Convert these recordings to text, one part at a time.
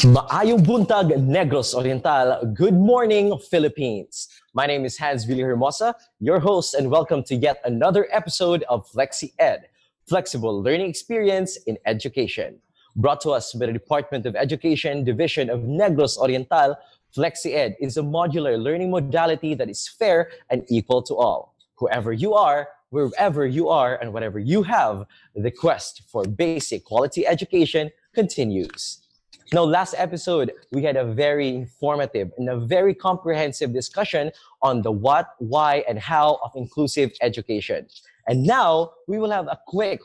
Maayong buntag, Negros Oriental. Good morning, Philippines. My name is Hans Vili Hermosa, your host, and welcome to yet another episode of FlexiEd, Flexible Learning Experience in Education. Brought to us by the Department of Education, Division of Negros Oriental, FlexiEd is a modular learning modality that is fair and equal to all. Whoever you are, wherever you are, and whatever you have, the quest for basic quality education continues. Now, last episode, we had a very informative and a very comprehensive discussion on the what, why, and how of inclusive education. And now, we will have a quick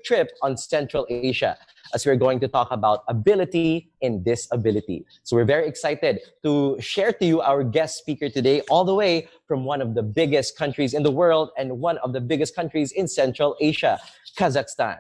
trip on Central Asia, as we're going to talk about ability in disability. So we're very excited to share to you our guest speaker today, all the way from one of the biggest countries in the world and one of the biggest countries in Central Asia, Kazakhstan.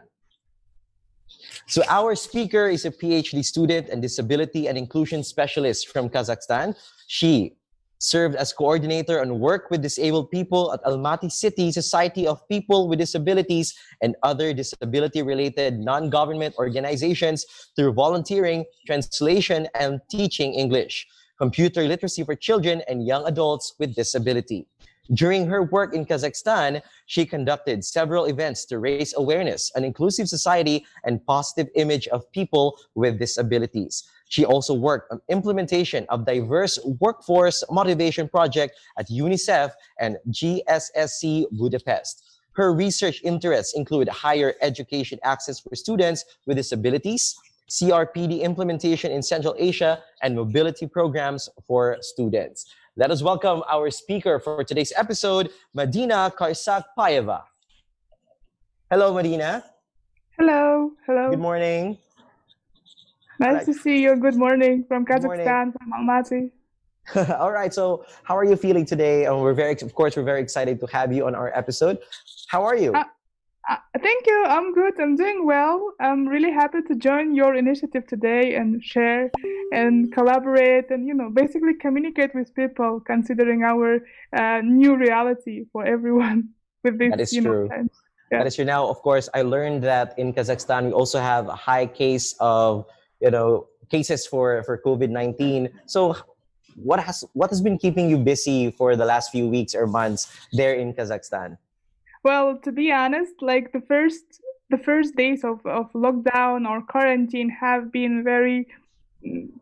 So our speaker is a PhD student and disability and inclusion specialist from Kazakhstan. She served as coordinator on work with disabled people at Almaty City Society of People with Disabilities and other disability-related non-government organizations through volunteering, translation, and teaching English, computer literacy for children and young adults with disability. During her work in Kazakhstan, she conducted several events to raise awareness, an inclusive society, and positive image of people with disabilities. She also worked on implementation of diverse workforce motivation project at UNICEF and GSSC Budapest. Her research interests include higher education access for students with disabilities, CRPD implementation in Central Asia, and mobility programs for students. Let us welcome our speaker for today's episode, Madina Karsakpayeva. Hello, Madina. Hello. Good morning. Nice to see you. Good morning from Kazakhstan, from Almaty. All right. So, how are you feeling today? We're very excited to have you on our episode. How are you? Thank you. I'm good. I'm doing well. I'm really happy to join your initiative today and share and collaborate and, basically communicate with people, considering our new reality for everyone with this. That is true. Time. Yeah. That is true. Now, of course, I learned that in Kazakhstan, we also have a high case of, cases for COVID-19. So what has been keeping you busy for the last few weeks or months there in Kazakhstan? Well, to be honest, like the first days of lockdown or quarantine have been very,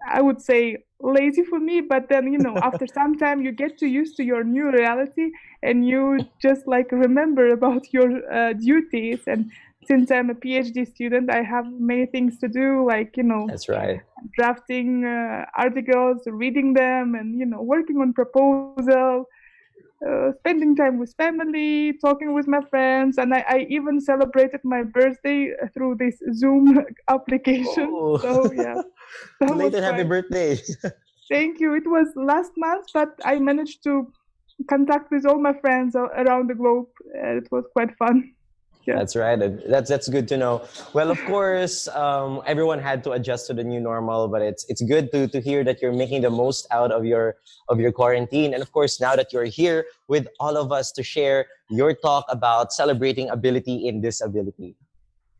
I would say, lazy for me. But then, after some time, you get used to your new reality and you just remember about your duties. And since I'm a PhD student, I have many things to do, That's right. Drafting articles, reading them, and, working on proposal. Spending time with family, talking with my friends, and I even celebrated my birthday through this Zoom application. Oh. So yeah. Belated happy birthday. Thank you. It was last month, but I managed to contact with all my friends around the globe. It was quite fun. Yeah. That's right. That's good to know. Well, of course, everyone had to adjust to the new normal, but it's good to hear that you're making the most out of your quarantine. And of course, now that you're here with all of us to share your talk about celebrating ability in disability.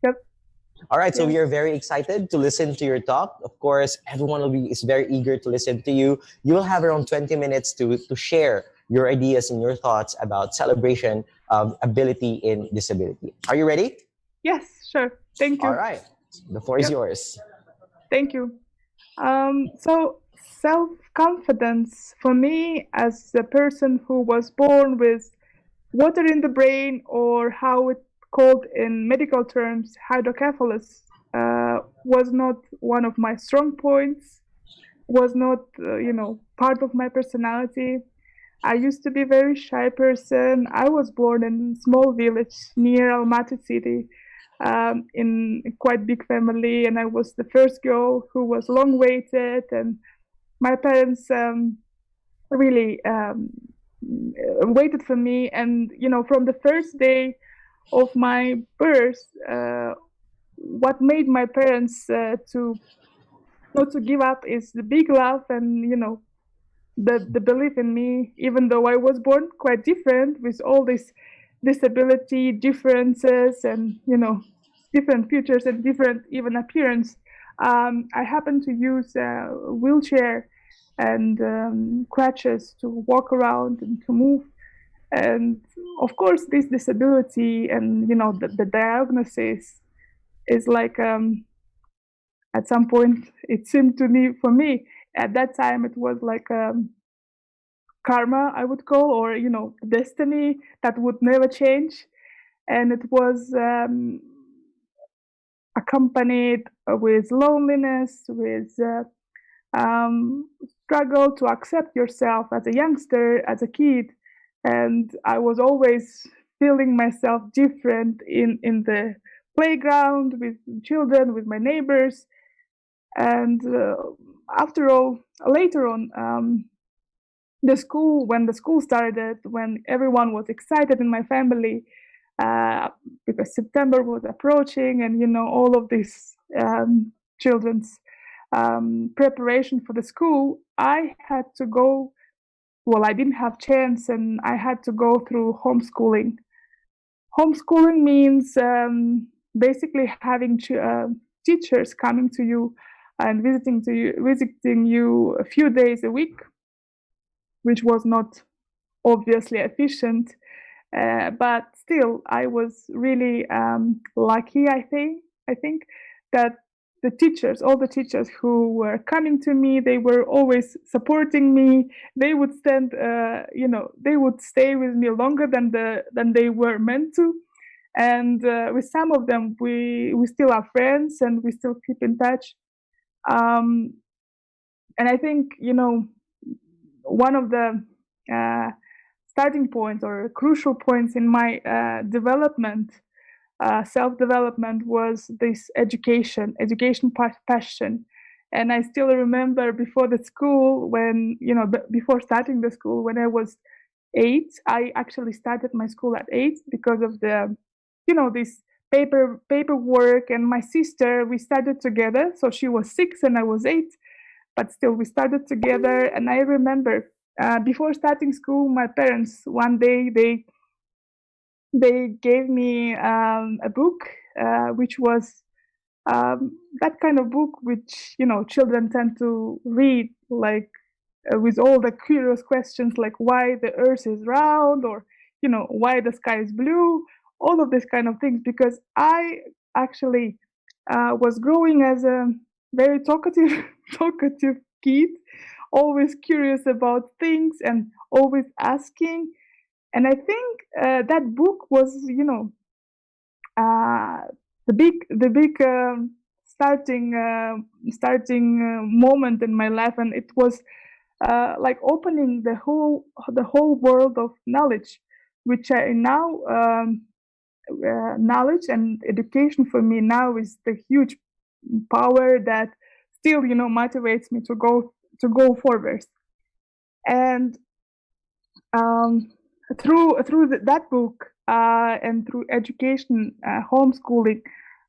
Yep. All right. So we are very excited to listen to your talk. Of course, everyone is very eager to listen to you. You will have around 20 minutes to share your ideas and your thoughts about celebration of ability in disability. Are you ready? Yes, sure. Thank you. All right. The floor is yours. Thank you. So self-confidence for me as a person who was born with water in the brain, or how it's called in medical terms, hydrocephalus, was not one of my strong points, was not, part of my personality. I used to be a very shy person. I was born in a small village near Almaty City, in a quite big family, and I was the first girl who was long-awaited, and my parents really waited for me. And, from the first day of my birth, what made my parents to not to give up is the big love and, the belief in me, even though I was born quite different with all these disability differences and, different features and different even appearance. I happen to use a wheelchair and crutches to walk around and to move. And of course, this disability and the diagnosis is like at some point it seemed to me, for me at that time, it was like karma, I would call, or destiny that would never change. And it was accompanied with loneliness, with struggle to accept yourself as a youngster, as a kid. And I was always feeling myself different in the playground with children, with my neighbors. And after all, later on, when the school started, when everyone was excited in my family, because September was approaching, and all of this children's preparation for the school, I had to go. Well, I didn't have chance, and I had to go through homeschooling. Homeschooling means basically having teachers coming to you and visiting you a few days a week, which was not obviously efficient. But still, I was really lucky, I think that all the teachers who were coming to me, they were always supporting me. They would they would stay with me longer than they were meant to. And with some of them, we still are friends, and we still keep in touch. And I think one of the starting points or crucial points in my development, self-development, was this education passion. And I still remember before the school, when before starting the school, when I was 8, I actually started my school at 8 because of the this paperwork. And my sister, we started together, so she was 6 and I was 8, but still we started together. And I remember before starting school, my parents, one day, they gave me a book, which was that kind of book which children tend to read, like with all the curious questions, like why the earth is round, or why the sky is blue, all of these kind of things. Because I actually was growing as a very talkative kid, always curious about things and always asking. And I think that book was the big starting moment in my life. And it was like opening the whole world of knowledge, which I now knowledge and education for me now is the huge power that still motivates me to go forward. And through that book and through education, homeschooling,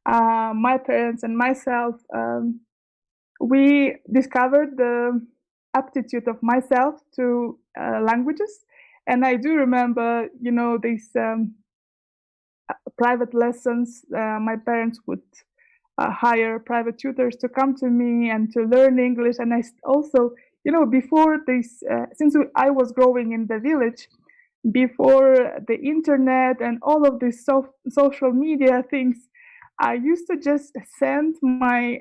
my parents and myself, we discovered the aptitude of myself to languages. And I do remember these private lessons. My parents would hire private tutors to come to me and to learn English. And I also before this, since I was growing in the village, before the internet and all of these social media things, I used to just send my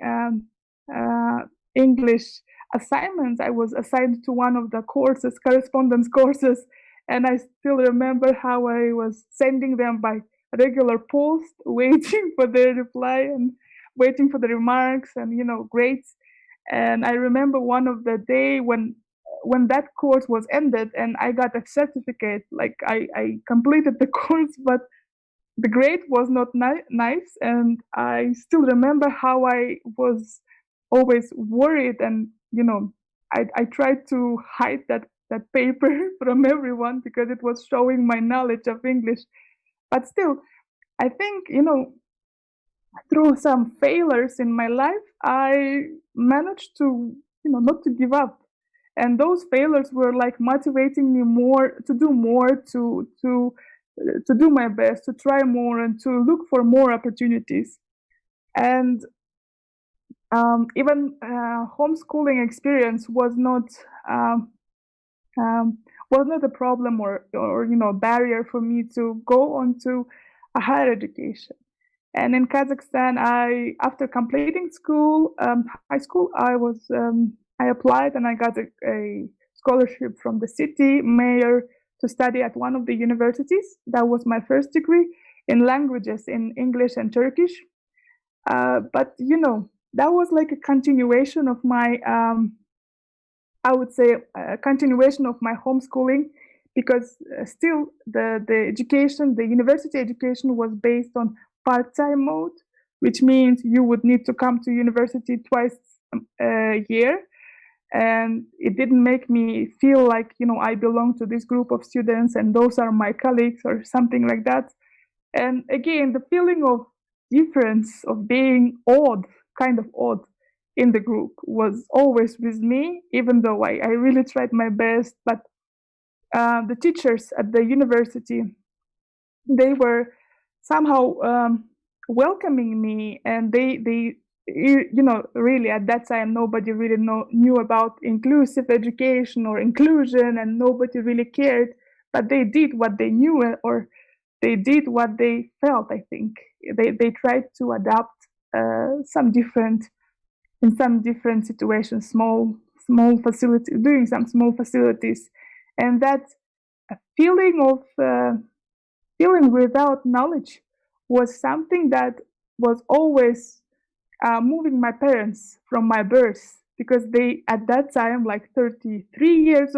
English assignments. I was assigned to one of the courses, correspondence courses, and I still remember how I was sending them by regular post, waiting for their reply and waiting for the remarks and grades. And I remember one of the day when that course was ended and I got a certificate, like I completed the course, but the grade was not nice. And I still remember how I was always worried, and I tried to hide that paper from everyone because it was showing my knowledge of English. But still, I think through some failures in my life, I managed to not to give up. And those failures were like motivating me more, to do my best, to try more, and to look for more opportunities. And even homeschooling experience um, was not a problem or barrier for me to go on to a higher education. And in Kazakhstan, after completing high school, I applied and I got a scholarship from the city mayor to study at one of the universities. That was my first degree in languages, in English and Turkish. But that was like a continuation of my, I would say, a continuation of my homeschooling, because still the education, the university education, was based on part-time mode, which means you would need to come to university twice a year. And it didn't make me feel like, I belong to this group of students and those are my colleagues or something like that. And again, the feeling of difference, of being kind of odd in the group, was always with me, even though I really tried my best. But the teachers at the university, they were somehow welcoming me, and they really at that time nobody really knew about inclusive education or inclusion, and nobody really cared, but they did what they knew, or they did what they felt. I think they tried to adapt some different situations, small facility, doing some small facilities. And that feeling of feeling without knowledge was something that was always moving my parents from my birth, because they, at that time, like 33 years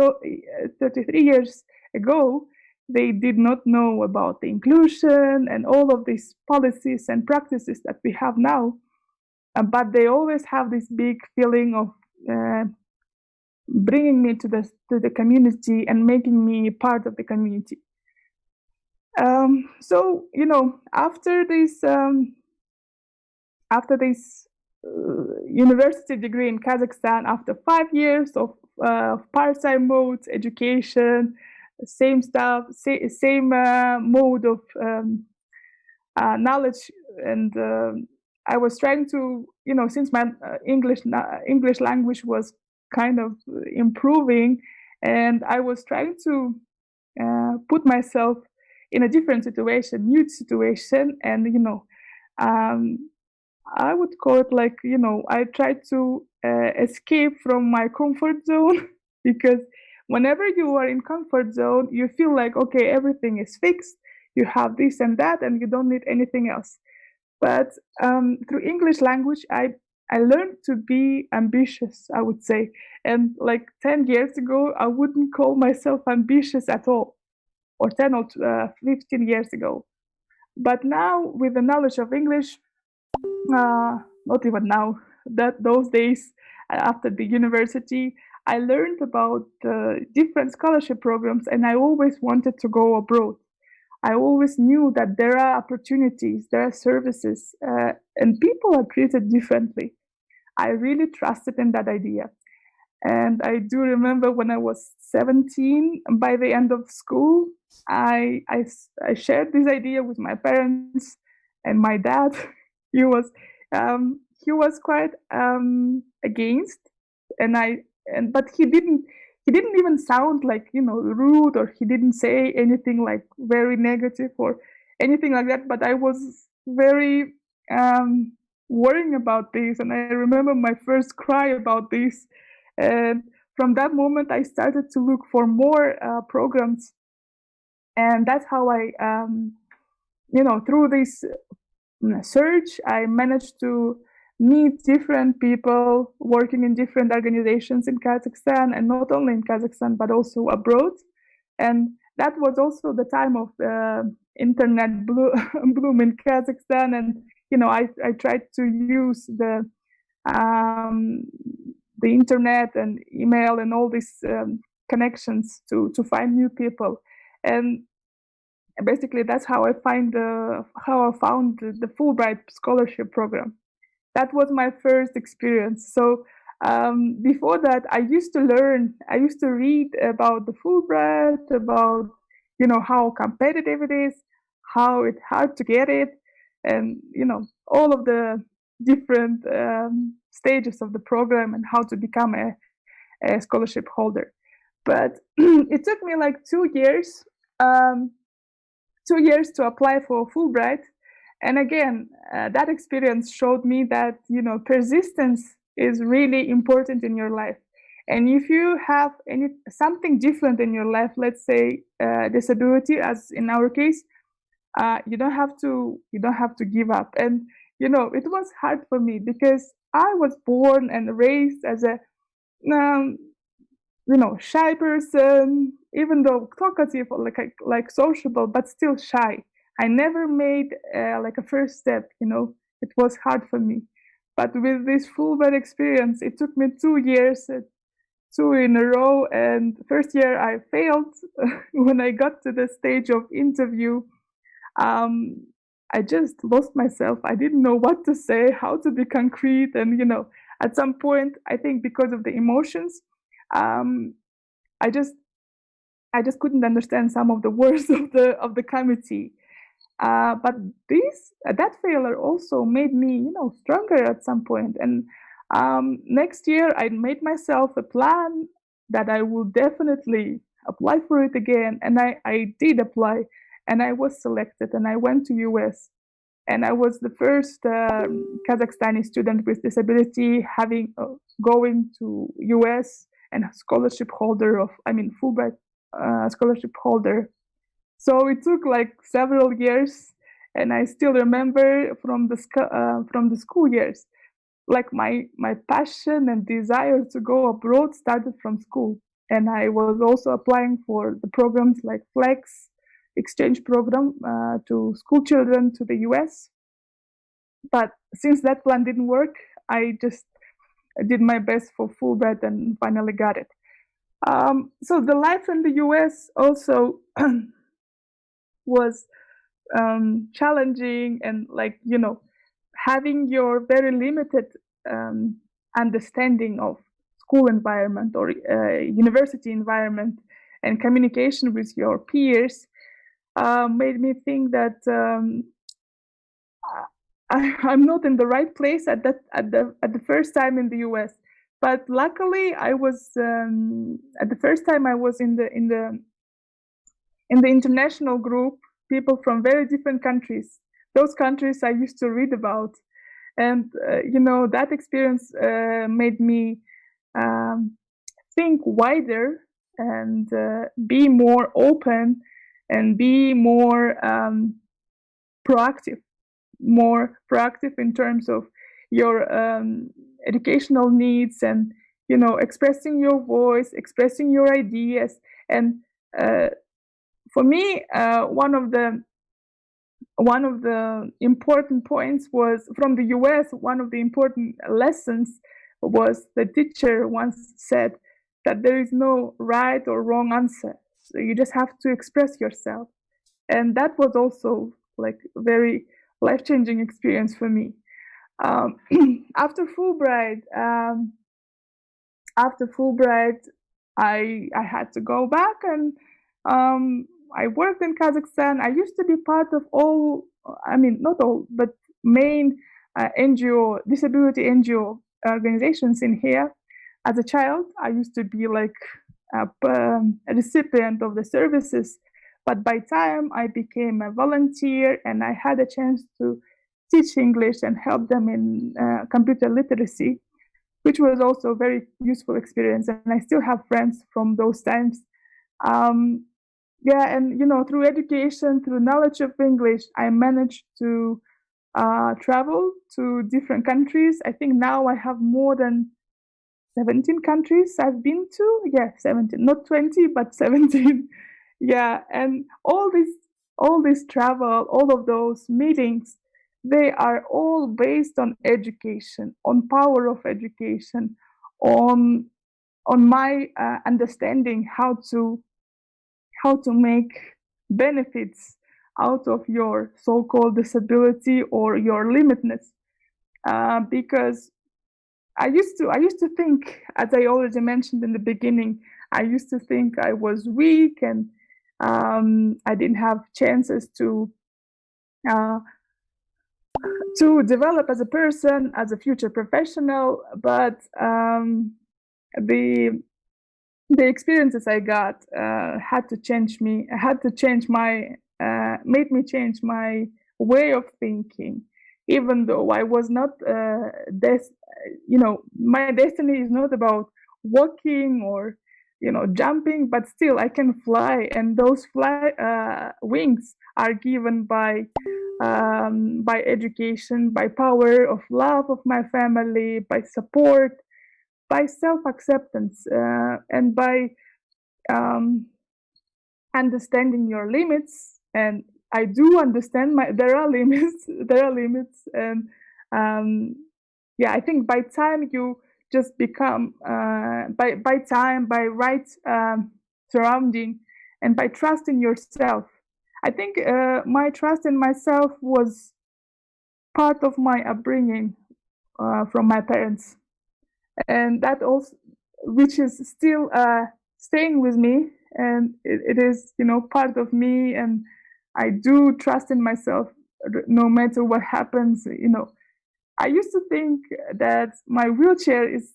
ago, they did not know about the inclusion and all of these policies and practices that we have now. But they always have this big feeling of bringing me to the community and making me part of the community. So after this university degree in Kazakhstan, after 5 years of part-time mode education, same stuff, same mode of knowledge, and I was trying to, since my English language was kind of improving, and I was trying to put myself in a different situation, new situation, and I would call it like, I tried to escape from my comfort zone because whenever you are in comfort zone, you feel like, okay, everything is fixed, you have this and that, and you don't need anything else. But through English language, I learned to be ambitious, I would say. And like 10 years ago, I wouldn't call myself ambitious at all, or 10 or 15 years ago. But now, with the knowledge of English, not even now, those days after the university, I learned about different scholarship programs, and I always wanted to go abroad. I always knew that there are opportunities, there are services, and people are treated differently. I really trusted in that idea. And I do remember when I was 17, by the end of school, I shared this idea with my parents and my dad. He was quite against, but he didn't even sound like rude, or he didn't say anything like very negative or anything like that. But I was very worrying about this, and I remember my first cry about this. And from that moment, I started to look for more programs, and that's how I, through this search, I managed to meet different people working in different organizations in Kazakhstan, and not only in Kazakhstan, but also abroad. And that was also the time of internet bloom in Kazakhstan. And, I tried to use the internet and email and all these connections to find new people. And basically, that's how I found the Fulbright scholarship program. That was my first experience. So before that, I used to read about the Fulbright, about how competitive it is, how it's hard to get it, and all of the different stages of the program and how to become a scholarship holder. But it took me like 2 years, 2 years to apply for Fulbright. And again, that experience showed me that, persistence is really important in your life. And if you have something different in your life, let's say disability, as in our case, you don't have to give up. And it was hard for me because I was born and raised as a shy person, even though talkative or like sociable, but still shy. I never made like a first step. It was hard for me. But with this Fulbright experience, it took me 2 years, 2 in a row. And first year I failed. When I got to the stage of interview, I just lost myself. I didn't know what to say, how to be concrete. And, at some point, I think because of the emotions, I just couldn't understand some of the words of the committee. But that failure also made me, stronger at some point. And next year, I made myself a plan that I will definitely apply for it again. And I did apply, and I was selected, and I went to US. And I was the first Kazakhstani student with disability going to US and a scholarship holder Fulbright scholarship holder. So it took like several years, and I still remember from the school years, like my passion and desire to go abroad started from school. And I was also applying for the programs like Flex exchange program to school children to the US. But since that plan didn't work, I just did my best for Fulbright and finally got it. So the life in the US also was challenging, and having your very limited understanding of school environment or university environment and communication with your peers made me think that I'm not in the right place at the first time in the US. But luckily, I was at the first time I was in the international group, people from very different countries. Those countries I used to read about, and that experience made me think wider and be more open and be more proactive in terms of your educational needs, and expressing your voice, expressing your ideas. And for me, one of the important points was from the US. One of the important lessons was the teacher once said that there is no right or wrong answer. So you just have to express yourself. And that was also like very life-changing experience for me. After Fulbright, I had to go back, and I worked in Kazakhstan. I used to be part of not all, but main NGO, disability NGO organizations in here. As a child, I used to be like a recipient of the services. But by time I became a volunteer, and I had a chance to teach English and help them in computer literacy, which was also a very useful experience. And I still have friends from those times. And through education, through knowledge of English, I managed to travel to different countries. I think now I have more than 17 countries I've been to. Yeah, 17, not 20, but 17. Yeah, and all this travel, all of those meetings, they are all based on education, on power of education, on my understanding how to make benefits out of your so-called disability or your limitedness. Because I used to think, as I already mentioned in the beginning, I used to think I was weak, and I didn't have chances to to develop as a person, as a future professional. But the experiences I got had to change me. Had to change my, made me change my way of thinking. Even though I was not, my destiny is not about walking or, jumping, but still I can fly, and those wings are given by education, by power of love of my family, by support, by self-acceptance, and by understanding your limits. And I do understand there are limits. There are limits, and I think by time you just become by time, by right surrounding, and by trusting yourself. I think my trust in myself was part of my upbringing from my parents, and that also, which is still staying with me, and it is part of me, and I do trust in myself no matter what happens. I used to think that my wheelchair is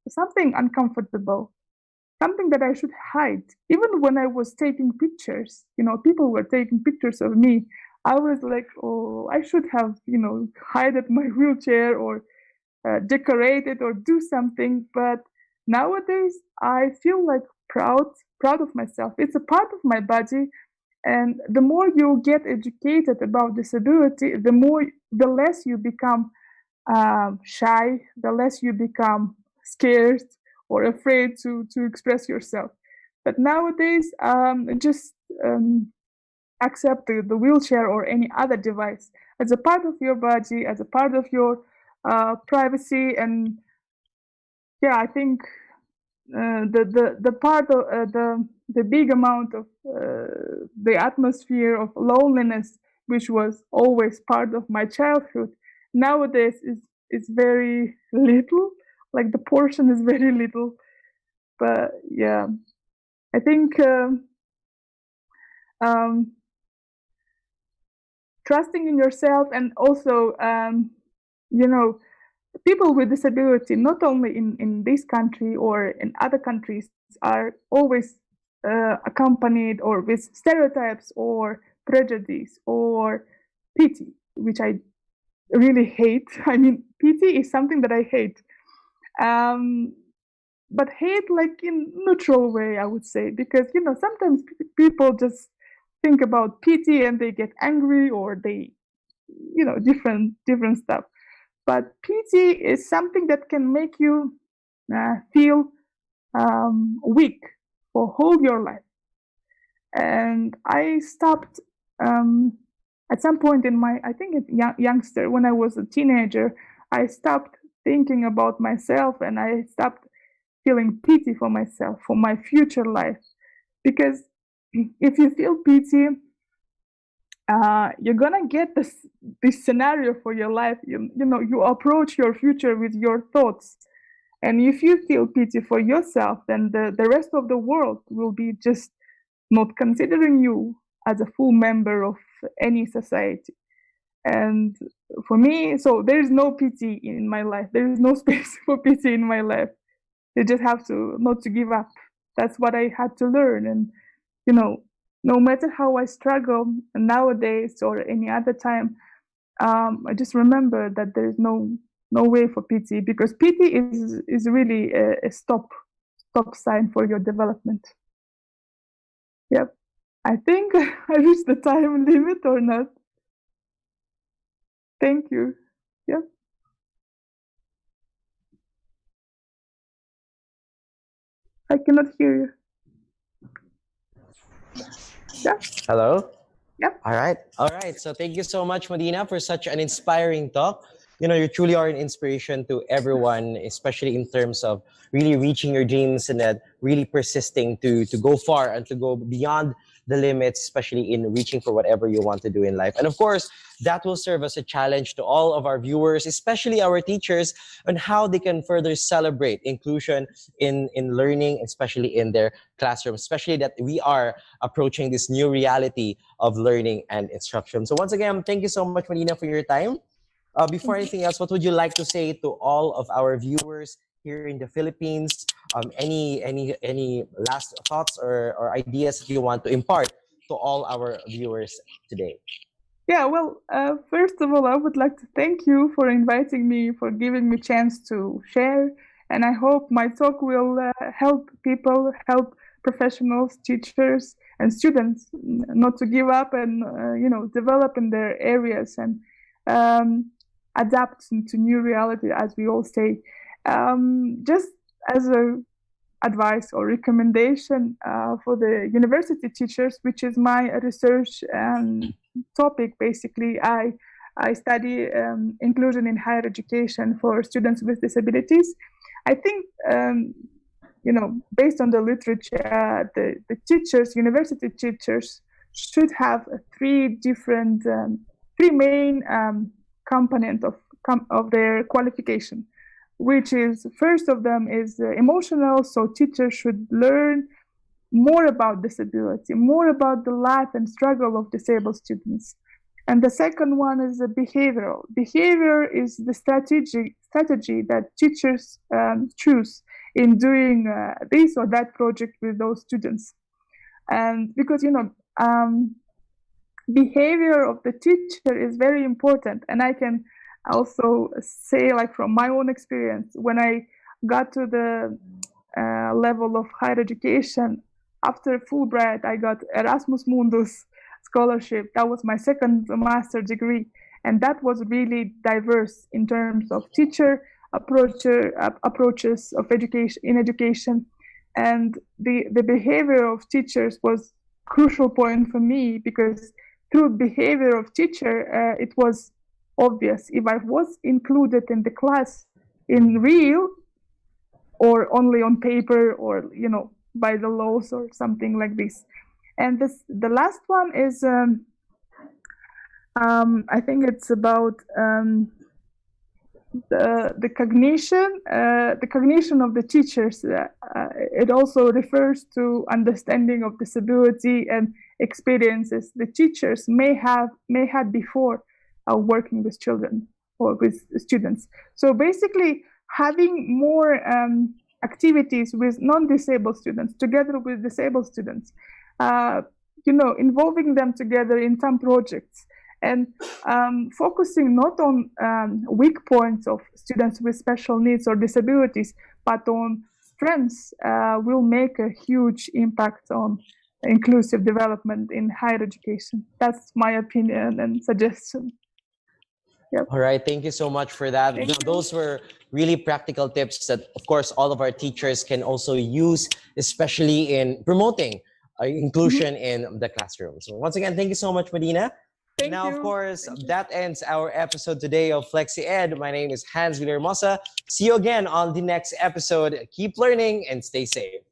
something uncomfortable, something that I should hide. Even when I was taking pictures, people were taking pictures of me. I was like, oh, I should have, hidden my wheelchair or decorate it or do something. But nowadays, I feel like proud of myself. It's a part of my body. And the more you get educated about disability, the less you become shy, the less you become scared or afraid to express yourself. But nowadays, just accept the wheelchair or any other device as a part of your body, as a part of your privacy. And I think the part of the big amount of the atmosphere of loneliness, which was always part of my childhood, nowadays is very little. Like the portion is very little. But I think trusting in yourself, and also people with disability, not only in this country or in other countries, are always accompanied or with stereotypes or prejudice or pity, which I really hate. I mean, pity is something that I hate. But hate like in neutral way, I would say, because sometimes people just think about pity and they get angry, or they different stuff. But pity is something that can make you feel weak for whole your life. And I stopped at some point in my, I think it's youngster, when I was a teenager, I stopped thinking about myself, and I stopped feeling pity for myself, for my future life. Because if you feel pity, you're gonna get this scenario for your life. You approach your future with your thoughts, and if you feel pity for yourself, then the rest of the world will be just not considering you as a full member of any society. And for me, so there is no pity in my life. There is no space for pity in my life. You just have to not to give up. That's what I had to learn. And no matter how I struggle nowadays or any other time, I just remember that there is no way for pity, because pity is really a stop sign for your development. Yep. I think I reached the time limit or not. Thank you. Yep. I cannot hear you. Yeah. Hello? Yep. All right. So thank you so much, Madina, for such an inspiring talk. You truly are an inspiration to everyone, especially in terms of really reaching your dreams and that really persisting to go far and to go beyond the limits, especially in reaching for whatever you want to do in life. And of course, that will serve as a challenge to all of our viewers, especially our teachers, on how they can further celebrate inclusion in learning, especially in their classroom, especially that we are approaching this new reality of learning and instruction. So once again, thank you so much, Madina, for your time. Before anything else, what would you like to say to all of our viewers here in the Philippines? Any last thoughts or ideas that you want to impart to all our viewers today? Yeah, well, first of all, I would like to thank you for inviting me, for giving me chance to share. And I hope my talk will help people, help professionals, teachers, and students not to give up and, develop in their areas and adapt to new reality, as we all say. Just as a advice or recommendation for the university teachers, which is my research topic. Basically, I study inclusion in higher education for students with disabilities. I think, based on the literature, the teachers, university teachers, should have three main components of their qualification, which is, first of them is emotional. So teachers should learn more about disability, more about the life and struggle of disabled students. And the second one is the behavioral. Behavior is the strategy that teachers choose in doing this or that project with those students. And because, behavior of the teacher is very important. And I can also say, like, from my own experience, when I got to the level of higher education, after Fulbright, I got Erasmus Mundus scholarship. That was my second master degree. And that was really diverse in terms of teacher approaches of education. And the behavior of teachers was crucial point for me, because through behavior of teacher, it was obvious if I was included in the class in real or only on paper or, by the laws or something like this. And the last one is, I think it's about the cognition of the teachers. It also refers to understanding of disability and experiences the teachers may have before working with children or with students. So basically, having more activities with non-disabled students together with disabled students, involving them together in some projects, and focusing not on weak points of students with special needs or disabilities, but on strengths, will make a huge impact on inclusive development in higher education. That's my opinion and suggestion. Yep. All right, thank you so much for that. Those were really practical tips that, of course, all of our teachers can also use, especially in promoting inclusion in the classroom. So once again, thank you so much, Madina. Thank Now, you. of course, that ends our episode today of FlexiEd. My name is Hans Villarmosa. See you again on the next episode. Keep learning and stay safe.